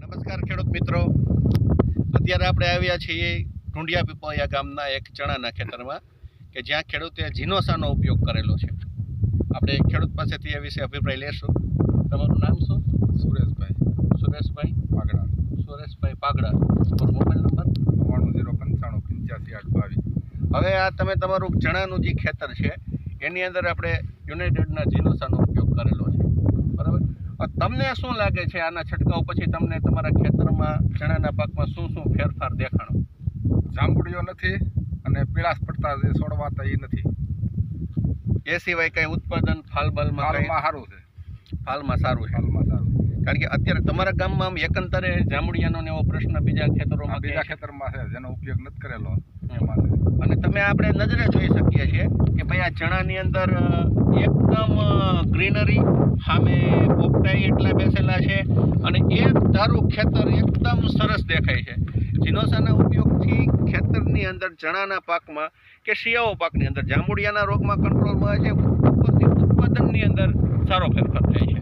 નમસ્કાર ખેડૂત મિત્રો, અત્યારે આપણે આવ્યા છીએ ઢુંડિયા પીપળિયા ગામના એક ચણાના ખેતરમાં કે જ્યાં ખેડૂતે જીનોસાનો ઉપયોગ કરેલો છે. આપણે ખેડૂત પાસેથી એ વિશે અભિપ્રાય લેશું. તમારું નામ શું? સુરેશભાઈ પાગડા. સુરેશભાઈ પાગડા. તમારો મોબાઈલ નંબર? 9905585822. હવે આ તમે તમારું ચણાનું જે ખેતર છે એની અંદર આપણે યુનાઇટેડના જીનોસાનો ઉપયોગ કરેલો છે, બરાબર? તમને શું લાગે છે આના છંટકાવ પછી તમને તમારા ખેતરમાં ચણાના પાકમાં શું શું ફેરફાર દેખાણો? જાંબુડીઓ નથી અને પીળાશ પડતા જે છોડવા હતા એ નથી. એ સિવાય કઈ ઉત્પાદન ફાલબાલમાં સારું છે. ફાલમાં સારું છે. સારું. કારણ કે અત્યારે તમારા ગામમાં આમ એકંદરે જાંબુડિયાનો ને એવો પ્રશ્ન બીજા ખેતરોમાં બીજા ખેતરમાં છે જેનો ઉપયોગ નથી કરેલો એમાં છે. અને તમે આપણે નજરે જોઈ શકીએ છીએ કે ભાઈ આ ચણાની અંદર એકદમ ગ્રીનરી, સામે પોપટાઈ એટલા બેસેલા છે અને એક ધારું ખેતર એકદમ સરસ દેખાય છે. જીનોસાના ઉપયોગથી ખેતરની અંદર ચણાના પાકમાં કે શિયાળો પાકની અંદર જાંબુડિયાના રોગમાં કંટ્રોલ મળે છે, ઉપરથી ઉત્પાદનની અંદર સારો ફેરફાર થાય છે.